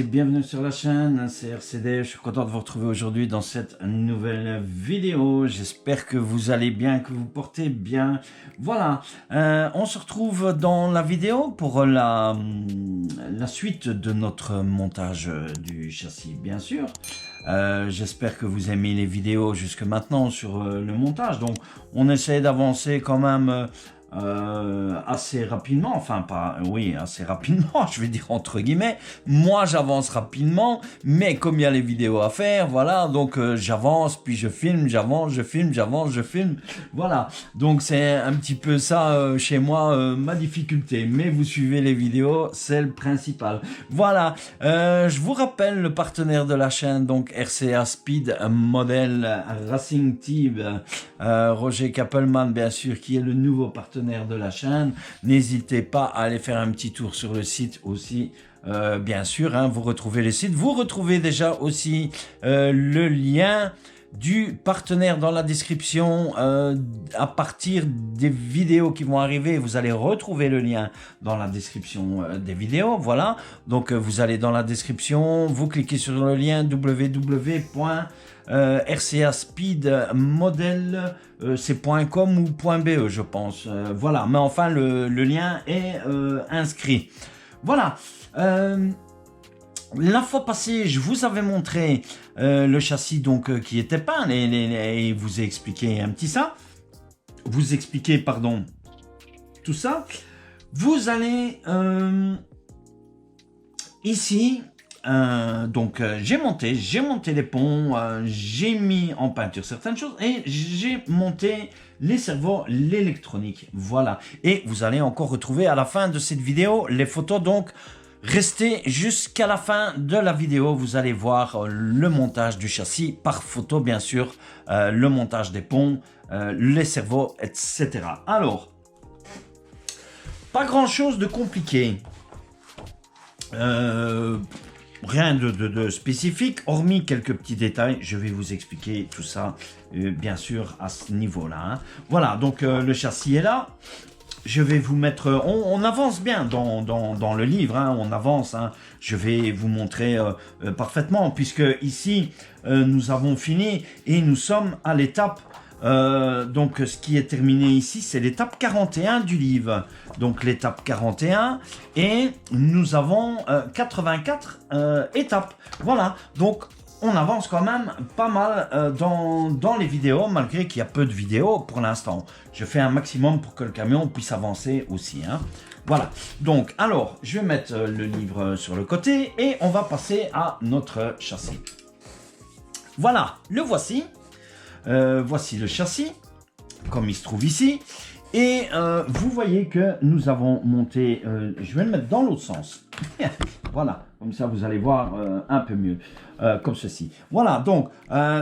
bienvenue sur la chaîne, c'est RCD, je suis content de vous retrouver aujourd'hui dans cette nouvelle vidéo. J'espère que vous allez bien, que vous portez bien. Voilà, on se retrouve dans la vidéo pour la suite de notre montage du châssis, bien sûr. J'espère que vous aimez les vidéos jusque maintenant sur le montage, donc on essaie d'avancer quand même assez rapidement, enfin pas, oui, assez rapidement, je vais dire entre guillemets. Moi j'avance rapidement, mais comme il y a les vidéos à faire, voilà, donc j'avance, puis je filme, j'avance, je filme, j'avance, je filme, voilà. Donc c'est un petit peu ça chez moi, ma difficulté, mais vous suivez les vidéos, c'est le principal. Voilà, je vous rappelle le partenaire de la chaîne, donc RCA Speed Model Racing Team, Roger Kappelman bien sûr, qui est le nouveau partenaire de la chaîne. N'hésitez pas à aller faire un petit tour sur le site aussi, bien sûr, hein, vous retrouvez les sites, vous retrouvez déjà aussi le lien du partenaire dans la description. À partir des vidéos qui vont arriver, vous allez retrouver le lien dans la description des vidéos, voilà. Donc vous allez dans la description, vous cliquez sur le lien www.RCA Speed Model, c'est .com ou .be je pense, voilà, mais enfin le lien est inscrit, voilà. La fois passée, je vous avais montré le châssis donc qui était peint et vous ai expliqué un petit ça, vous expliquez pardon tout ça. Vous allez ici. Donc j'ai monté les ponts, j'ai mis en peinture certaines choses et j'ai monté les servos, l'électronique, voilà. Et vous allez encore retrouver à la fin de cette vidéo les photos, donc restez jusqu'à la fin de la vidéo, vous allez voir le montage du châssis par photo bien sûr, le montage des ponts, les servos, etc. Alors, pas grand chose de compliqué. Rien de spécifique, hormis quelques petits détails. Je vais vous expliquer tout ça, bien sûr, à ce niveau-là. Hein. Voilà, donc le châssis est là. Je vais vous mettre... On avance bien dans le livre, hein, on avance. Hein. Je vais vous montrer parfaitement, puisque ici, nous avons fini et nous sommes à l'étape... donc ce qui est terminé ici, c'est l'étape 41 du livre. Donc l'étape 41 et nous avons 84 étapes. Voilà, donc on avance quand même pas mal dans les vidéos, malgré qu'il y a peu de vidéos pour l'instant. Je fais un maximum pour que le camion puisse avancer aussi. Hein. Voilà, donc alors je vais mettre le livre sur le côté et on va passer à notre châssis. Voilà, le voici. Voici le châssis, comme il se trouve ici. Et vous voyez que nous avons monté, je vais le mettre dans l'autre sens. Voilà, comme ça vous allez voir un peu mieux, comme ceci. Voilà, donc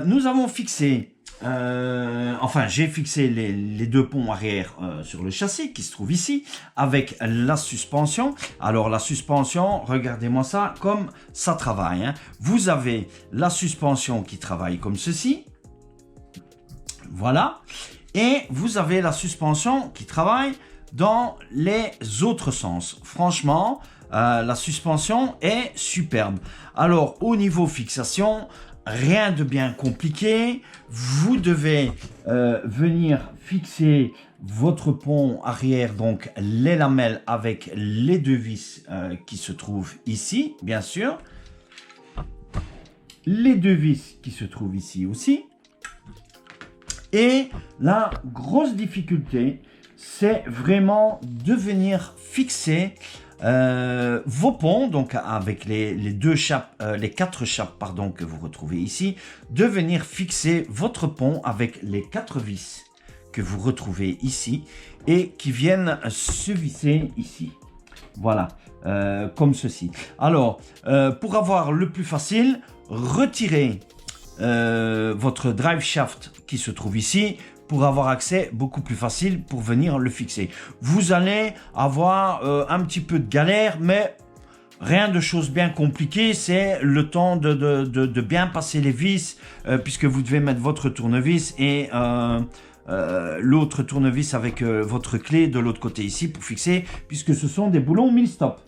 nous avons fixé, enfin j'ai fixé les deux ponts arrière sur le châssis qui se trouve ici, avec la suspension. Alors la suspension, regardez-moi ça, comme ça travaille. Hein. Vous avez la suspension qui travaille comme ceci. Voilà, et vous avez la suspension qui travaille dans les autres sens. Franchement, la suspension est superbe. Alors, au niveau fixation, rien de bien compliqué. Vous devez venir fixer votre pont arrière, donc les lamelles avec les deux vis qui se trouvent ici, bien sûr. Les deux vis qui se trouvent ici aussi. Et la grosse difficulté, c'est vraiment de venir fixer vos ponts, donc avec les quatre chapes pardon, que vous retrouvez ici, de venir fixer votre pont avec les quatre vis que vous retrouvez ici et qui viennent se visser ici. Voilà, comme ceci. Alors, pour avoir le plus facile, retirez votre drive shaft qui se trouve ici pour avoir accès beaucoup plus facile pour venir le fixer. Vous allez avoir un petit peu de galère, mais rien de chose bien compliquée. C'est le temps de bien passer les vis, puisque vous devez mettre votre tournevis et l'autre tournevis avec votre clé de l'autre côté ici pour fixer, puisque ce sont des boulons mille stop.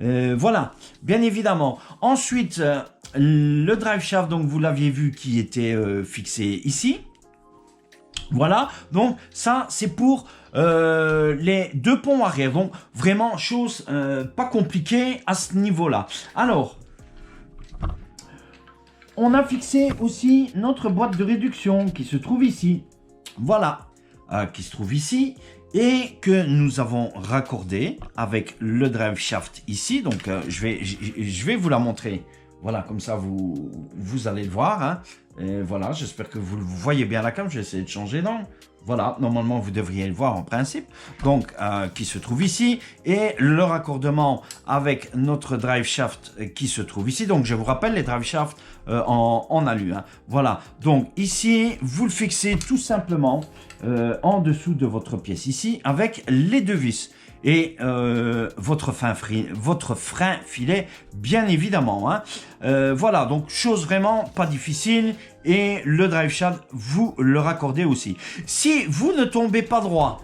Voilà, bien évidemment. Ensuite, le drive shaft, donc vous l'aviez vu, qui était fixé ici. Voilà, donc ça c'est pour les deux ponts arrière. Donc vraiment chose pas compliquée à ce niveau-là. Alors, on a fixé aussi notre boîte de réduction qui se trouve ici. Voilà, qui se trouve ici et que nous avons raccordé avec le drive shaft ici. Donc je vais vous la montrer. Voilà, comme ça vous allez le voir. Hein. Et voilà, j'espère que vous voyez bien la cam. Je vais essayer de changer d'angle. Voilà, normalement vous devriez le voir en principe. Donc, qui se trouve ici. Et le raccordement avec notre drive shaft qui se trouve ici. Donc, je vous rappelle les drive shafts en alu. Hein. Voilà, donc ici, vous le fixez tout simplement en dessous de votre pièce ici avec les deux vis. Et votre frein filet, bien évidemment. Hein. Voilà, donc chose vraiment pas difficile. Et le drive shaft, vous le raccordez aussi. Si vous ne tombez pas droit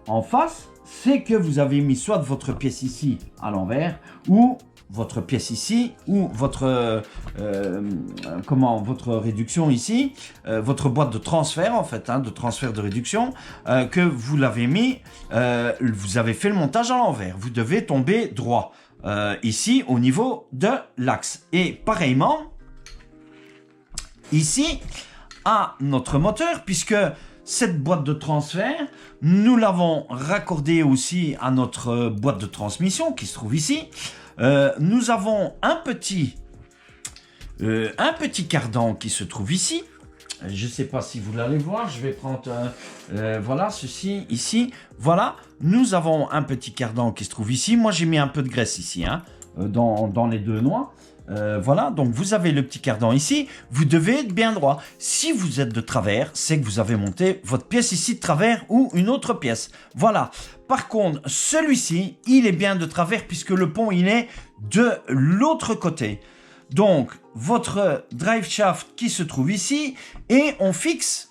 en face, c'est que vous avez mis soit votre pièce ici à l'envers, ou votre pièce ici, ou votre votre réduction ici, votre boîte de transfert en fait, hein, de transfert de réduction, que vous l'avez mis, vous avez fait le montage à l'envers. Vous devez tomber droit ici au niveau de l'axe. Et pareillement, ici, à notre moteur, puisque cette boîte de transfert, nous l'avons raccordée aussi à notre boîte de transmission qui se trouve ici. Nous avons un petit cardan qui se trouve ici. Je ne sais pas si vous l'allez voir. Je vais prendre voilà ceci ici. Voilà, nous avons un petit cardan qui se trouve ici. Moi, j'ai mis un peu de graisse ici, hein, dans les deux noix. Voilà, donc vous avez le petit cardan ici, vous devez être bien droit. Si vous êtes de travers, c'est que vous avez monté votre pièce ici de travers ou une autre pièce. Voilà. Par contre, celui-ci, il est bien de travers puisque le pont, il est de l'autre côté. Donc, votre drive shaft qui se trouve ici et on fixe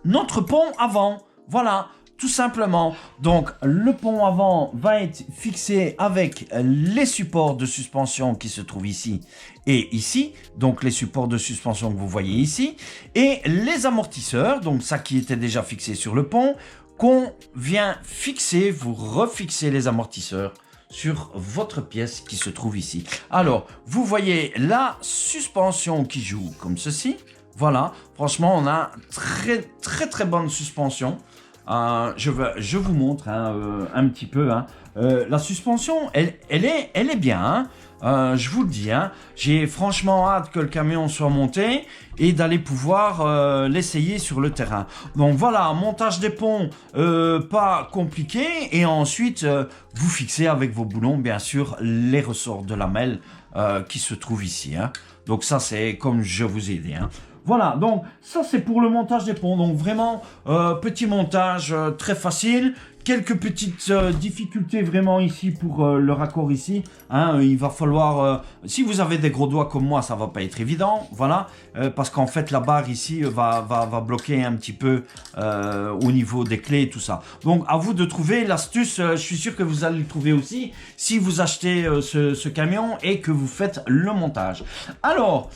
notre pont avant. Voilà. Tout simplement, donc le pont avant va être fixé avec les supports de suspension qui se trouvent ici et ici, donc les supports de suspension que vous voyez ici, et les amortisseurs, donc ça qui était déjà fixé sur le pont, qu'on vient fixer, vous refixez les amortisseurs sur votre pièce qui se trouve ici. Alors, vous voyez la suspension qui joue comme ceci, voilà, franchement on a très bonne suspension. Je vous montre hein, un petit peu. Hein. La suspension, elle est bien. Hein. Je vous le dis. Hein. J'ai franchement hâte que le camion soit monté et d'aller pouvoir l'essayer sur le terrain. Donc voilà, montage des ponts pas compliqué. Et ensuite, vous fixez avec vos boulons, bien sûr, les ressorts de lamelles qui se trouvent ici. Hein. Donc ça, c'est comme je vous ai dit. Hein. Voilà, donc ça c'est pour le montage des ponts. Donc vraiment, petit montage très facile. Quelques petites difficultés vraiment ici pour le raccord ici. Hein, il va falloir, si vous avez des gros doigts comme moi, ça va pas être évident. Voilà, parce qu'en fait la barre ici va bloquer un petit peu au niveau des clés et tout ça. Donc à vous de trouver l'astuce. Je suis sûr que vous allez le trouver aussi si vous achetez ce camion et que vous faites le montage. Alors...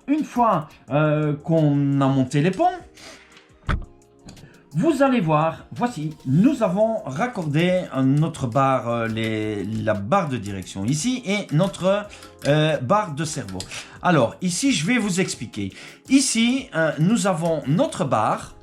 une fois qu'on a monté les ponts, vous allez voir, voici, nous avons raccordé notre barre, la barre de direction ici et notre barre de servo. Alors ici, je vais vous expliquer. Ici, nous avons notre barre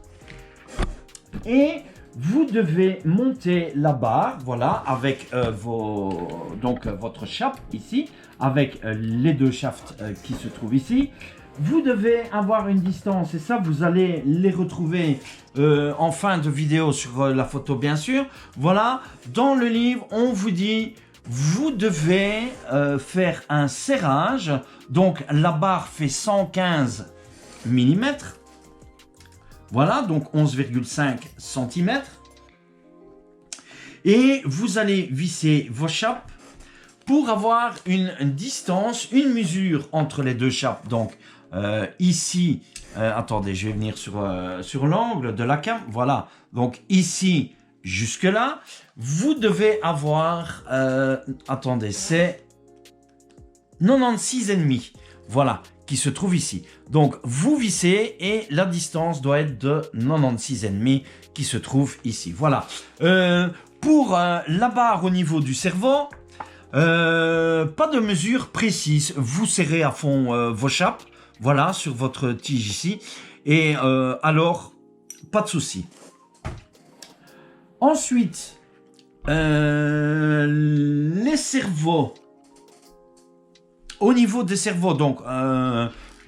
et vous devez monter la barre, voilà, avec votre shaft ici, avec les deux shafts qui se trouvent ici. Vous devez avoir une distance, et ça, vous allez les retrouver en fin de vidéo sur la photo, bien sûr. Voilà, dans le livre, on vous dit, vous devez faire un serrage. Donc, la barre fait 115 mm. Voilà, donc 11,5 cm. Et vous allez visser vos chapes pour avoir une distance, une mesure entre les deux chapes. Donc ici, attendez, je vais venir sur l'angle de la cam. Voilà, donc ici, jusque-là, vous devez avoir... attendez, c'est 96,5. Voilà, qui se trouve ici. Donc, vous vissez et la distance doit être de 96,5 qui se trouve ici. Voilà. Pour la barre au niveau du cerveau, pas de mesure précise. Vous serrez à fond vos chapes, voilà, sur votre tige ici. Et alors, pas de souci. Ensuite, les cerveaux. Au niveau des cerveaux, donc,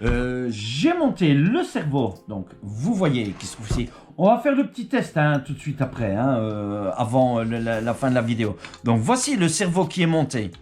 j'ai monté le cerveau. Donc, vous voyez qui se trouve ici. On va faire le petit test hein, tout de suite après, hein, avant la fin de la vidéo. Donc, voici le cerveau qui est monté.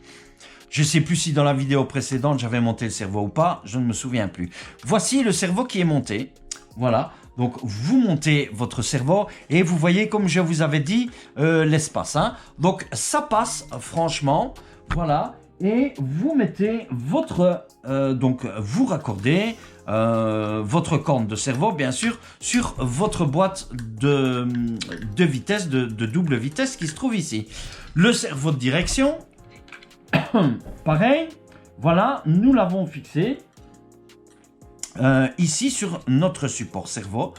Je ne sais plus si dans la vidéo précédente, j'avais monté le cerveau ou pas. Je ne me souviens plus. Voici le cerveau qui est monté. Voilà. Donc, vous montez votre cerveau et vous voyez, comme je vous avais dit, l'espace. Hein. Donc, ça passe, franchement. Voilà. Et vous mettez votre... donc, vous raccordez votre corne de cerveau, bien sûr, sur votre boîte de vitesse, de double vitesse qui se trouve ici. Le cerveau de direction, pareil. Voilà, nous l'avons fixé. Ici sur notre support cerveau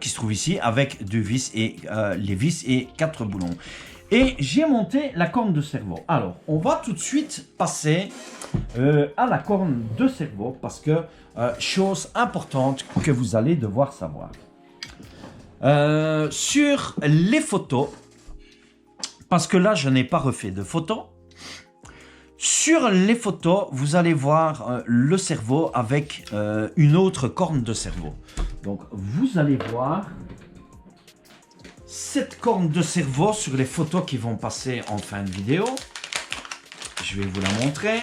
qui se trouve ici avec deux vis et les vis et 4 boulons. Et j'ai monté la corne de cerveau. Alors, on va tout de suite passer à la corne de cerveau parce que chose importante que vous allez devoir savoir. Sur les photos, parce que là je n'ai pas refait de photos. Sur les photos, vous allez voir le cerveau avec une autre corne de cerveau. Donc, vous allez voir cette corne de cerveau sur les photos qui vont passer en fin de vidéo. Je vais vous la montrer.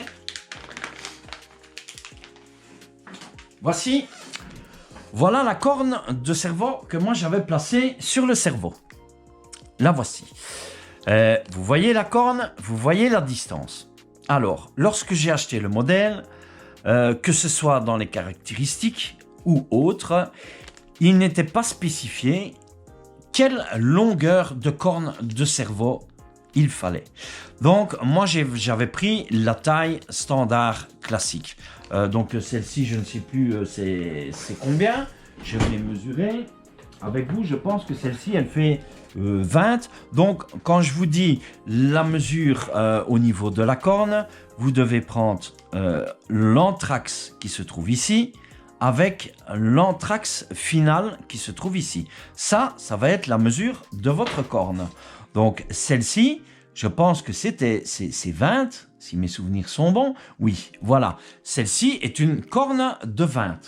Voici. Voilà la corne de cerveau que moi j'avais placée sur le cerveau. La voici. Vous voyez la corne, vous voyez la distance. Alors, lorsque j'ai acheté le modèle, que ce soit dans les caractéristiques ou autres, il n'était pas spécifié quelle longueur de corne de cerveau il fallait. Donc, moi, j'avais pris la taille standard classique. Donc, celle-ci, je ne sais plus c'est combien. Je vais mesurer avec vous. Je pense que celle-ci, elle fait 20. Donc, quand je vous dis la mesure au niveau de la corne, vous devez prendre l'anthrax qui se trouve ici avec l'anthrax final qui se trouve ici. Ça va être la mesure de votre corne. Donc, celle-ci, je pense que c'est 20, si mes souvenirs sont bons. Oui, voilà. Celle-ci est une corne de 20.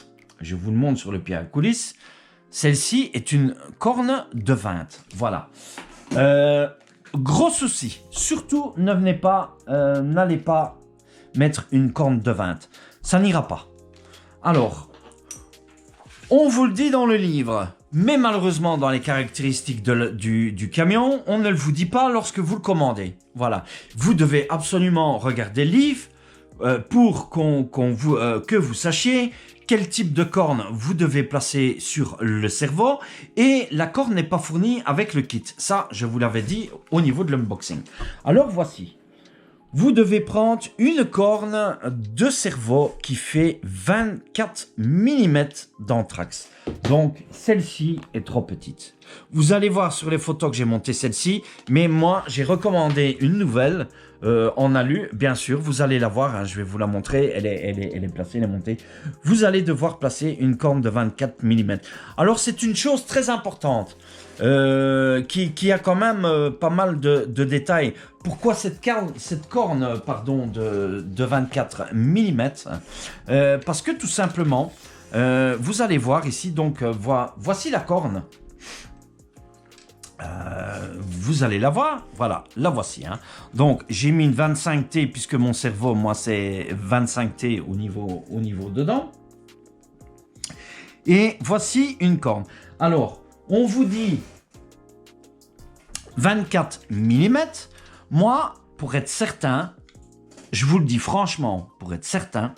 Je vous le montre sur le pied à coulisse. Celle-ci est une corne de 20. Voilà. Gros souci. Surtout, n'allez pas mettre une corne de 20. Ça n'ira pas. Alors, on vous le dit dans le livre, mais malheureusement dans les caractéristiques du camion, on ne le vous dit pas lorsque vous le commandez. Voilà. Vous devez absolument regarder le livre pour que vous sachiez quel type de corne vous devez placer sur le cerveau, et la corne n'est pas fournie avec le kit. Ça, je vous l'avais dit au niveau de l'unboxing. Alors voici. Vous devez prendre une corne de cerveau qui fait 24 mm d'anthrax. Donc, celle-ci est trop petite. Vous allez voir sur les photos que j'ai monté celle-ci, mais moi, j'ai recommandé une nouvelle en alu. Bien sûr, vous allez la voir, hein, je vais vous la montrer. Elle est placée, elle est montée. Vous allez devoir placer une corne de 24 mm. Alors, c'est une chose très importante. Qui a quand même pas mal de détails. Pourquoi cette corne pardon, de 24 mm parce que tout simplement, vous allez voir ici, donc voici la corne. Vous allez la voir, voilà, la voici. Hein. Donc j'ai mis une 25T puisque mon cerveau, moi, c'est 25T au niveau dedans. Et voici une corne. Alors, on vous dit 24 mm. Moi, pour être certain, je vous le dis franchement, pour être certain,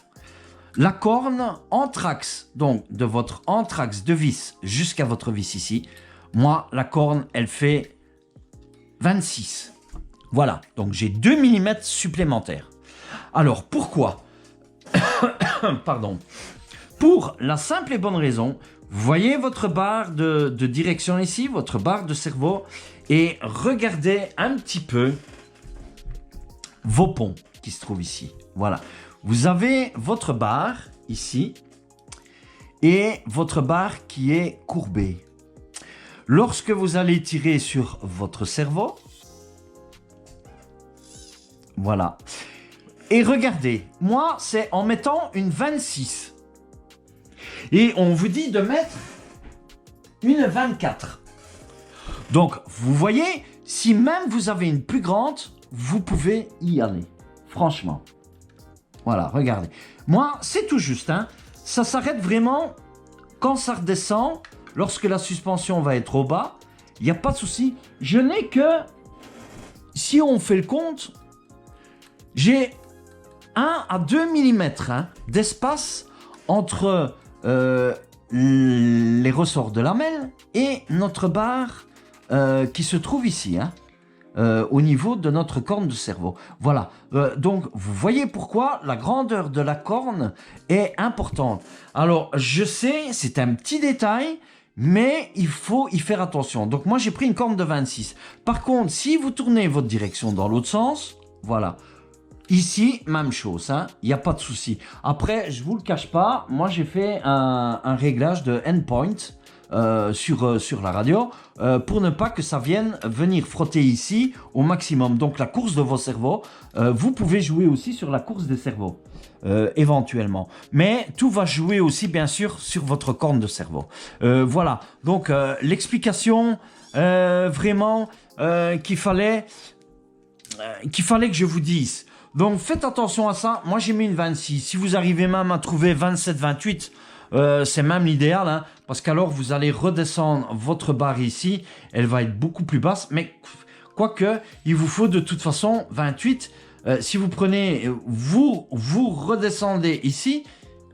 la corne anthrax, donc de votre anthrax de vis jusqu'à votre vis ici, moi, la corne, elle fait 26. Voilà, donc j'ai 2 mm supplémentaires. Alors, pourquoi? Pardon. Pour la simple et bonne raison, vous voyez votre barre de direction ici, votre barre de cerveau, et regardez un petit peu vos ponts qui se trouvent ici. Voilà. Vous avez votre barre ici et votre barre qui est courbée. Lorsque vous allez tirer sur votre cerveau, voilà. Et regardez, moi, c'est en mettant une 26. Et on vous dit de mettre une 24. Donc, vous voyez, si même vous avez une plus grande, vous pouvez y aller. Franchement. Voilà, regardez. Moi, c'est tout juste. Hein. Ça s'arrête vraiment quand ça redescend, lorsque la suspension va être au bas. Il n'y a pas de souci. Je n'ai que, si on fait le compte, j'ai 1 à 2 mm d'espace entre les ressorts de lamelle et notre barre qui se trouve ici, au niveau de notre corne de cerveau. Voilà, donc vous voyez pourquoi la grandeur de la corne est importante. Alors, je sais, c'est un petit détail, mais il faut y faire attention. Donc moi, j'ai pris une corne de 26. Par contre, si vous tournez votre direction dans l'autre sens, voilà. Ici, même chose, il n'y a pas de souci. Après, je ne vous le cache pas, moi j'ai fait un réglage de endpoint sur la radio pour ne pas que ça vienne venir frotter ici au maximum. Donc la course de vos cerveaux, vous pouvez jouer aussi sur la course des cerveaux, éventuellement. Mais tout va jouer aussi bien sûr sur votre corne de cerveau. Voilà, donc l'explication vraiment qu'il fallait que je vous dise. Donc faites attention à ça. Moi j'ai mis une 26. Si vous arrivez même à trouver 27, 28, c'est même l'idéal, parce qu'alors vous allez redescendre votre barre ici. Elle va être beaucoup plus basse. Mais quoique, il vous faut de toute façon 28. Si vous prenez, vous redescendez ici,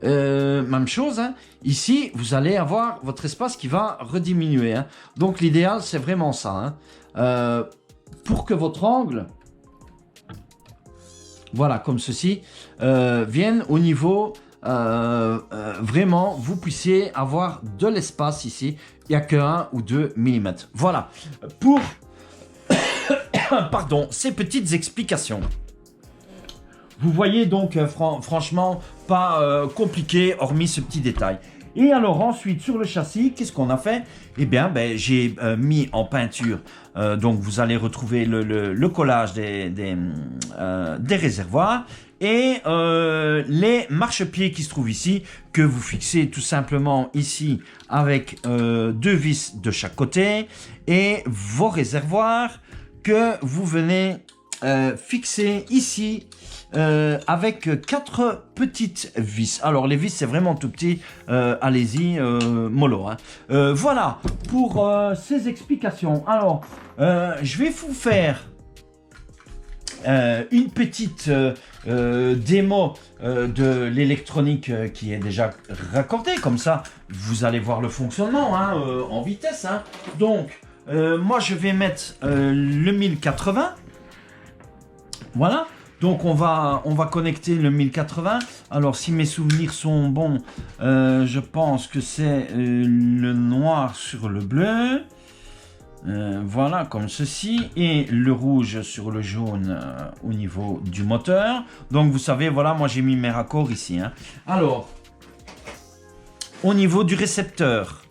même chose. Ici, vous allez avoir votre espace qui va rediminuer. Donc l'idéal, c'est vraiment ça. Pour que votre angle... Voilà, comme ceci, viennent au niveau, vraiment, vous puissiez avoir de l'espace ici. Il n'y a que 1 ou 2 mm. Voilà, pour pardon, ces petites explications. Vous voyez donc, franchement, pas compliqué, hormis ce petit détail. Et alors ensuite, sur le châssis, qu'est-ce qu'on a fait? Eh bien, j'ai mis en peinture, donc vous allez retrouver le collage des réservoirs et les marchepieds qui se trouvent ici, que vous fixez tout simplement ici avec 2 vis de chaque côté, et vos réservoirs que vous venez fixer ici avec 4 petites vis. Alors les vis c'est vraiment tout petit, allez-y mollo. Voilà pour ces explications. Alors je vais vous faire une petite démo de l'électronique qui est déjà raccordée. Comme ça vous allez voir le fonctionnement en vitesse. Donc moi je vais mettre le 1080. Voilà. Donc on va connecter le 1080. Alors si mes souvenirs sont bons, je pense que c'est le noir sur le bleu. Voilà, comme ceci. Et le rouge sur le jaune au niveau du moteur. Donc vous savez, voilà, moi j'ai mis mes raccords ici. Alors, au niveau du récepteur,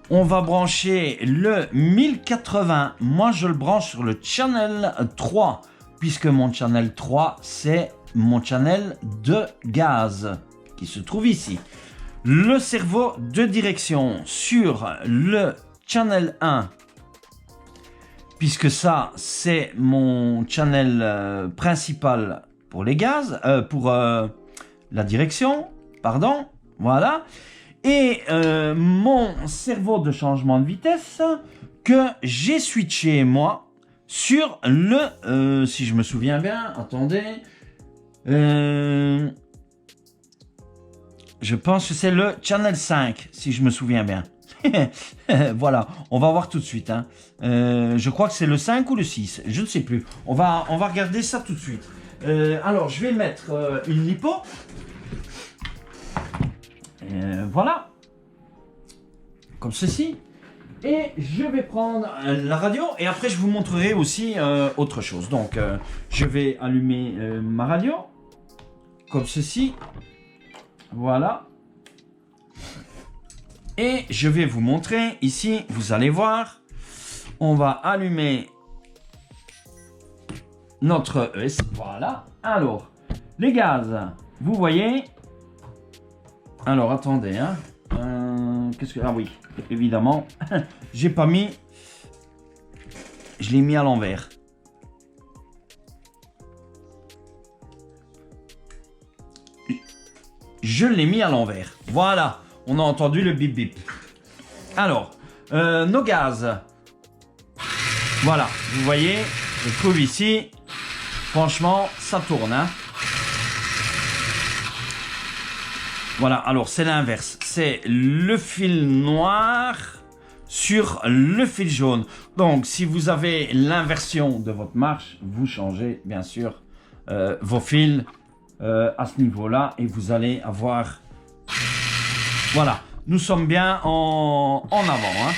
on va brancher le 1080. Moi je le branche sur le channel 3. Puisque mon channel 3, c'est mon channel de gaz qui se trouve ici. Le cerveau de direction sur le channel 1, puisque ça, c'est mon channel principal pour les gaz, pour la direction, pardon, voilà. Et mon cerveau de changement de vitesse que j'ai switché, moi, sur le, si je me souviens bien, attendez, je pense que c'est le channel 5, si je me souviens bien. Voilà, on va voir tout de suite. Hein. Je crois que c'est le 5 ou le 6, je ne sais plus. On va regarder ça tout de suite. Alors, je vais mettre une lipo. Voilà. Comme ceci. Et je vais prendre la radio et après je vous montrerai aussi autre chose. Donc, je vais allumer ma radio. Comme ceci. Voilà. Et je vais vous montrer ici, vous allez voir, on va allumer notre ES. Voilà. Alors, les gaz, vous voyez. Alors, attendez, hein. Qu'est-ce que... Ah oui, évidemment, j'ai pas mis... Je l'ai mis à l'envers. Je l'ai mis à l'envers. Voilà. On a entendu le bip bip. Alors, nos gaz. Voilà, vous voyez, je trouve ici. Franchement, ça tourne. Hein. Voilà, alors c'est l'inverse. C'est le fil noir sur le fil jaune. Donc, si vous avez l'inversion de votre marche, vous changez bien sûr vos fils à ce niveau-là et vous allez avoir... Voilà, nous sommes bien en avant. Hein.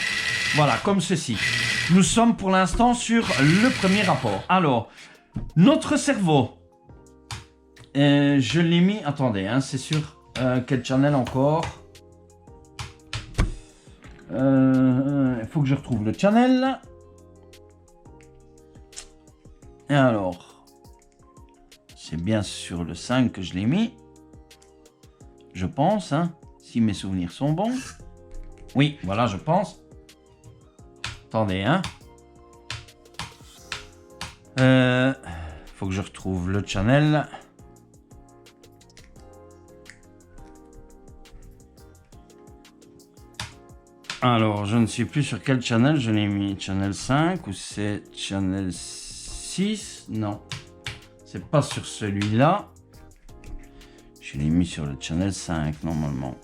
Voilà, comme ceci. Nous sommes pour l'instant sur le premier rapport. Alors, notre cerveau, je l'ai mis... Attendez, hein, c'est sur quel channel encore? Il faut que je retrouve le channel. Et alors, c'est bien sur le 5 que je l'ai mis. Je pense, hein. Si mes souvenirs sont bons. Oui, voilà, je pense. Attendez, hein. Faut que je retrouve le channel. Alors, je ne sais plus sur quel channel je l'ai mis. Channel 5 ou c'est channel 6? Non. C'est pas sur celui-là. Je l'ai mis sur le channel 5 normalement.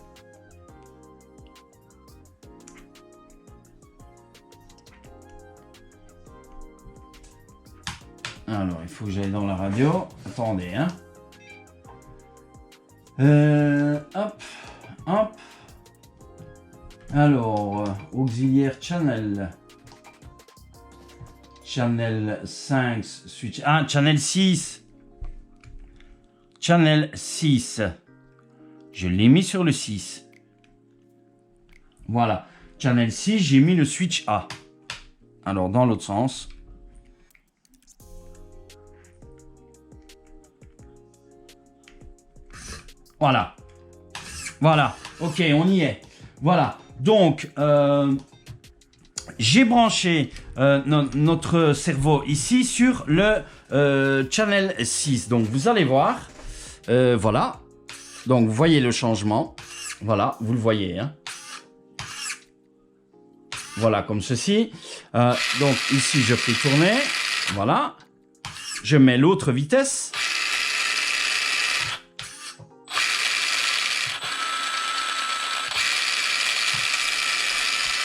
Alors, il faut que j'aille dans la radio. Attendez, hein. Hop, hop. Alors, auxiliaire channel. Channel 5, switch. Ah, channel 6. Channel 6. Je l'ai mis sur le 6. Voilà. Channel 6, j'ai mis le switch A. Alors, dans l'autre sens. Voilà. Voilà. Ok, on y est. Voilà. Donc, j'ai branché notre cerveau ici sur le channel 6. Donc, vous allez voir. Voilà. Donc, vous voyez le changement. Voilà, vous le voyez. Hein. Voilà, comme ceci. Donc, ici, je fais tourner. Voilà. Je mets l'autre vitesse.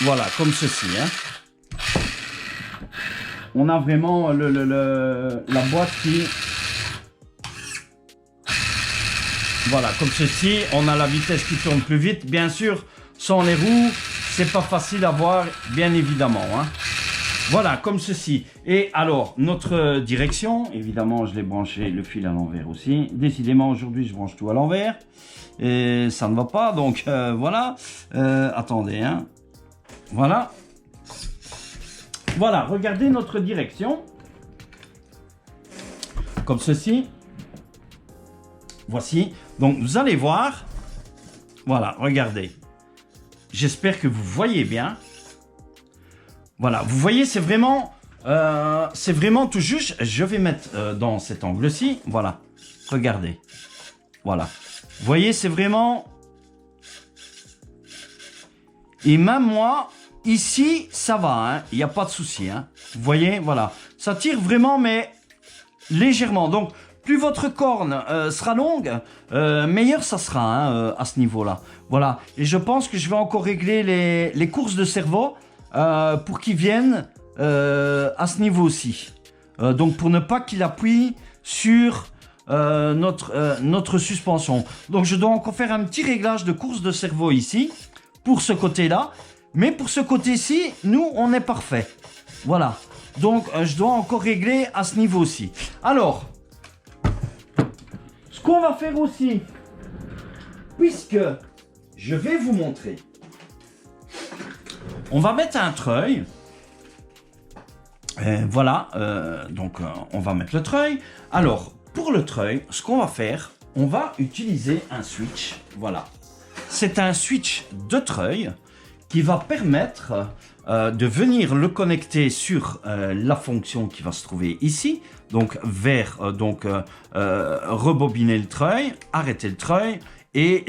Voilà, comme ceci. Hein. On a vraiment la boîte qui... Voilà, comme ceci. On a la vitesse qui tourne plus vite. Bien sûr, sans les roues, c'est pas facile à voir, bien évidemment. Hein. Voilà, comme ceci. Et alors, notre direction, évidemment, je l'ai branché le fil à l'envers aussi. Décidément, aujourd'hui, je branche tout à l'envers. Et ça ne va pas, donc voilà. Attendez, hein. Voilà. Voilà, regardez notre direction. Comme ceci. Voici. Donc, vous allez voir. Voilà, regardez. J'espère que vous voyez bien. Voilà, vous voyez, c'est vraiment tout juste. Je vais mettre dans cet angle-ci. Voilà, regardez. Voilà. Vous voyez, c'est vraiment... Et même moi, ici, ça va, hein. Il n'y a pas de souci. Hein. Vous voyez, voilà. Ça tire vraiment, mais légèrement. Donc, plus votre corne sera longue, meilleur ça sera hein, à ce niveau-là. Voilà, et je pense que je vais encore régler les courses de cerveau pour qu'ils viennent à ce niveau-ci. Donc pour ne pas qu'il appuie sur notre suspension. Donc je dois encore faire un petit réglage de course de cerveau ici, pour ce côté-là. Mais pour ce côté-ci, nous, on est parfait. Voilà. Donc je dois encore régler à ce niveau-ci. Alors, ce qu'on va faire aussi, puisque je vais vous montrer, on va mettre un treuil. Voilà, donc on va mettre le treuil. Alors, pour le treuil, ce qu'on va faire, on va utiliser un switch. Voilà, c'est un switch de treuil qui va permettre de venir le connecter sur la fonction qui va se trouver ici. Donc, vers rebobiner le treuil, arrêter le treuil et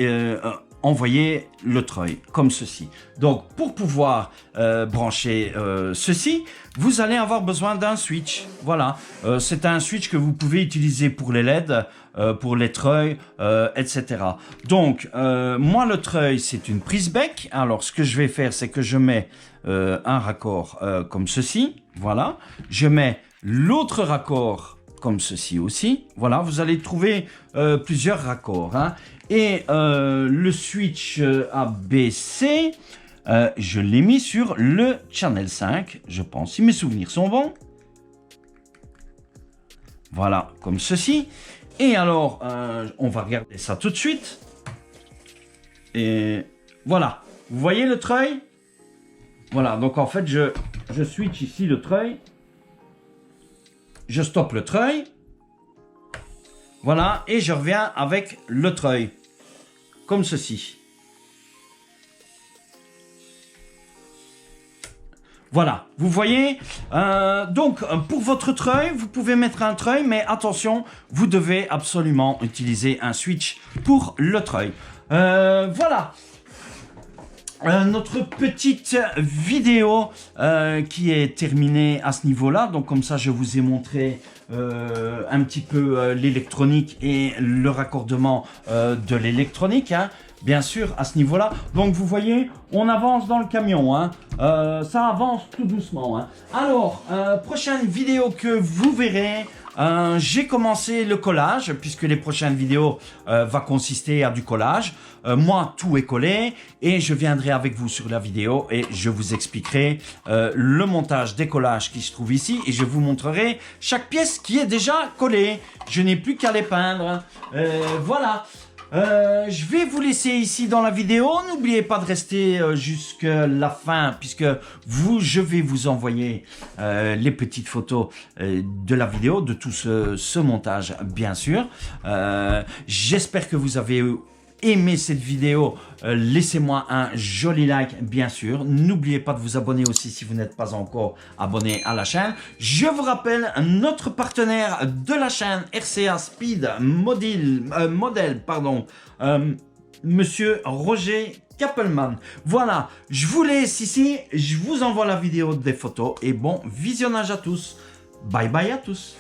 envoyer le treuil comme ceci. Donc pour pouvoir brancher ceci, vous allez avoir besoin d'un switch. Voilà, c'est un switch que vous pouvez utiliser pour les LED, pour les treuils, etc. Donc moi le treuil c'est une prise bec. Alors ce que je vais faire c'est que je mets un raccord comme ceci. Voilà, je mets l'autre raccord comme ceci aussi. Voilà, vous allez trouver plusieurs raccords. Hein. Et le switch ABC, je l'ai mis sur le channel 5, je pense, si mes souvenirs sont bons. Voilà, comme ceci. Et alors, on va regarder ça tout de suite. Et voilà, vous voyez le treuil? Voilà, donc en fait, je switch ici le treuil. Je stoppe le treuil. Voilà, et je reviens avec le treuil. Comme ceci. Voilà, vous voyez, donc pour votre treuil, vous pouvez mettre un treuil, mais attention, vous devez absolument utiliser un switch pour le treuil. Voilà. Notre petite vidéo qui est terminée à ce niveau-là. Donc comme ça, je vous ai montré un petit peu l'électronique et le raccordement de l'électronique. Hein, bien sûr, à ce niveau-là. Donc vous voyez, on avance dans le camion. Hein, ça avance tout doucement. Hein. Alors, prochaine vidéo que vous verrez... j'ai commencé le collage puisque les prochaines vidéos va consister à du collage. Moi, tout est collé et je viendrai avec vous sur la vidéo et je vous expliquerai le montage des collages qui se trouvent ici et je vous montrerai chaque pièce qui est déjà collée. Je n'ai plus qu'à les peindre. Voilà. Je vais vous laisser ici dans la vidéo. N'oubliez pas de rester jusqu'à la fin puisque je vais vous envoyer les petites photos de la vidéo, de tout ce montage bien sûr. J'espère que vous avez aimé cette vidéo. Laissez-moi un joli like bien sûr. N'oubliez pas de vous abonner aussi si vous n'êtes pas encore abonné à la chaîne. Je vous rappelle notre partenaire de la chaîne RCA Speed Model, Monsieur Roger Kappelman. Voilà, je vous laisse ici. Je vous envoie la vidéo des photos et bon visionnage à tous. Bye bye à tous.